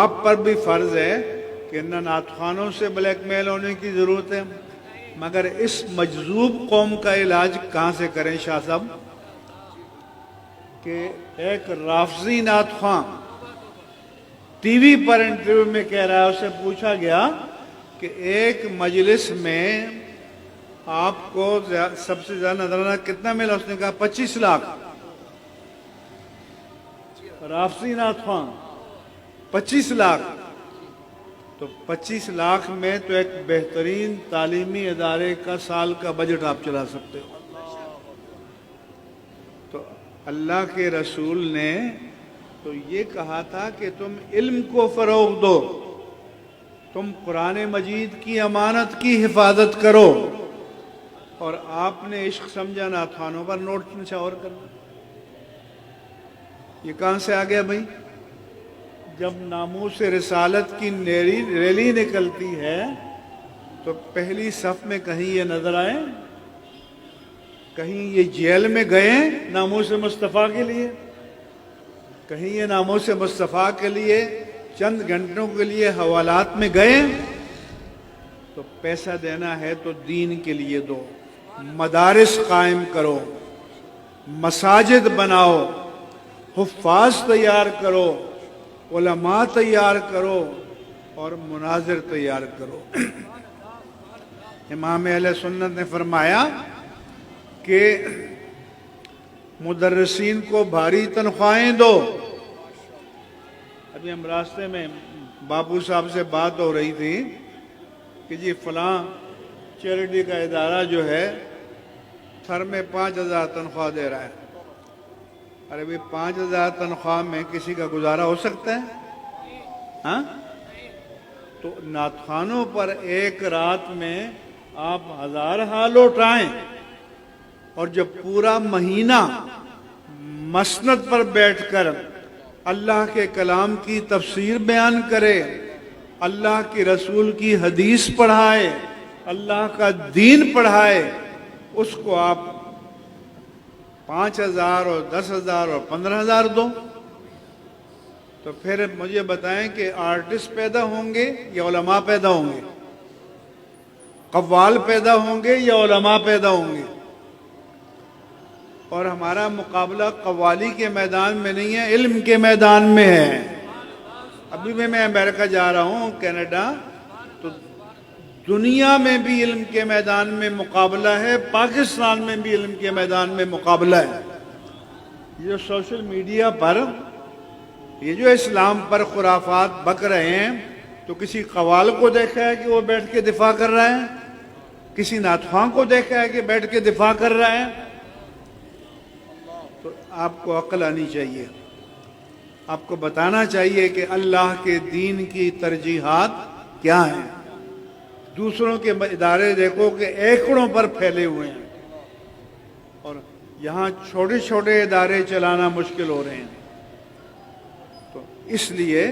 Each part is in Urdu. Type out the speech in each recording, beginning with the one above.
آپ پر بھی فرض ہے کہ نہ نعت خوانوں سے بلیک میل ہونے کی ضرورت ہے، مگر اس مجذوب قوم کا علاج کہاں سے کریں شاہ صاحب؟ کہ ایک رافضی نعت خواں ٹی وی پر انٹرویو میں کہہ رہا ہے، اسے پوچھا گیا کہ ایک مجلس میں آپ کو سب سے زیادہ نظرانہ کتنا ملا؟ اس نے کہا 25 لاکھ۔ رافضی نعت خواں 25 لاکھ، تو 25 لاکھ میں تو ایک بہترین تعلیمی ادارے کا سال کا بجٹ آپ چلا سکتے ہو۔ تو اللہ کے رسول نے تو یہ کہا تھا کہ تم علم کو فروغ دو، تم قرآن مجید کی امانت کی حفاظت کرو، اور آپ نے عشق سمجھا نعت خوانوں پر نوٹ نچھاور کرنا۔ یہ کہاں سے آ گیا بھائی؟ جب ناموس رسالت کی ریلی نکلتی ہے تو پہلی صف میں کہیں یہ نظر آئے؟ کہیں یہ جیل میں گئے ناموس مصطفیٰ کے لیے؟ کہیں یہ ناموس مصطفیٰ کے لیے چند گھنٹوں کے لیے حوالات میں گئے؟ تو پیسہ دینا ہے تو دین کے لیے دو، مدارس قائم کرو، مساجد بناؤ، حفاظ تیار کرو، علماء تیار کرو، اور مناظر تیار کرو۔ امام اہل سنت نے فرمایا کہ مدرسین کو بھاری تنخواہیں دو۔ ابھی ہم راستے میں باپو صاحب سے بات ہو رہی تھی کہ جی فلاں چیریٹی کا ادارہ جو ہے تھر میں 5,000 تنخواہ دے رہا ہے۔ ارے بھی 5,000 تنخواہ میں کسی کا گزارا ہو سکتا ہے؟ ہاں؟ تو نعت خوانوں پر ایک رات میں آپ 1000 لوٹائیں، اور جب پورا مہینہ مسند پر بیٹھ کر اللہ کے کلام کی تفسیر بیان کرے، اللہ کے رسول کی حدیث پڑھائے، اللہ کا دین پڑھائے، اس کو آپ 5,000 اور 10,000 اور 15,000 دو، تو پھر مجھے بتائیں کہ آرٹسٹ پیدا ہوں گے یا علماء پیدا ہوں گے؟ قوال پیدا ہوں گے یا علماء پیدا ہوں گے؟ اور ہمارا مقابلہ قوالی کے میدان میں نہیں ہے، علم کے میدان میں ہے۔ ابھی میں امریکہ جا رہا ہوں، کینیڈا، تو دنیا میں بھی علم کے میدان میں مقابلہ ہے، پاکستان میں بھی علم کے میدان میں مقابلہ ہے۔ یہ سوشل میڈیا پر یہ جو اسلام پر خرافات بک رہے ہیں، تو کسی قوال کو دیکھا ہے کہ وہ بیٹھ کے دفاع کر رہا ہے؟ کسی نعت خواں کو دیکھا ہے کہ بیٹھ کے دفاع کر رہا ہے؟ تو آپ کو عقل آنی چاہیے، آپ کو بتانا چاہیے کہ اللہ کے دین کی ترجیحات کیا ہیں۔ دوسروں کے ادارے دیکھو کہ ایکڑوں پر پھیلے ہوئے ہیں، اور یہاں چھوٹے چھوٹے ادارے چلانا مشکل ہو رہے ہیں۔ تو اس لیے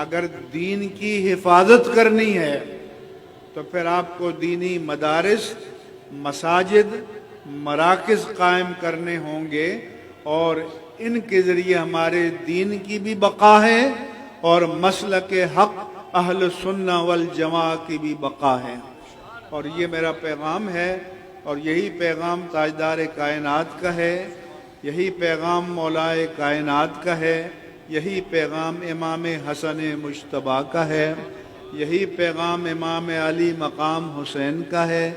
اگر دین کی حفاظت کرنی ہے تو پھر آپ کو دینی مدارس، مساجد، مراکز قائم کرنے ہوں گے، اور ان کے ذریعے ہمارے دین کی بھی بقا ہے اور مسلک حق اہل سنہ والجماع کی بھی بقا ہے۔ اور یہ میرا پیغام ہے، اور یہی پیغام تاجدار کائنات کا ہے، یہی پیغام مولائے کائنات کا ہے، یہی پیغام امام حسن مجتبیٰ کا ہے، یہی پیغام امام علی مقام حسین کا ہے،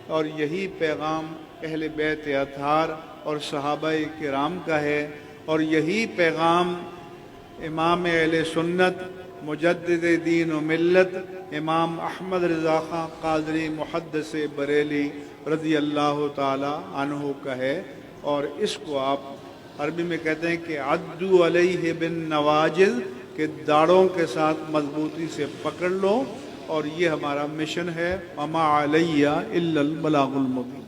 اور یہی پیغام اہل بیت اطہار اور صحابہ کرام کا ہے، اور یہی پیغام امام اہل سنت مجدد دین و ملت امام احمد رضا خان قادری محدث بریلی رضی اللہ تعالی عنہ کا ہے۔ اور اس کو آپ عربی میں کہتے ہیں کہ عدو علیہ بالنواجذ، کہ داڑوں کے ساتھ مضبوطی سے پکڑ لو، اور یہ ہمارا مشن ہے، وما علیہ الا البلاغ المبین۔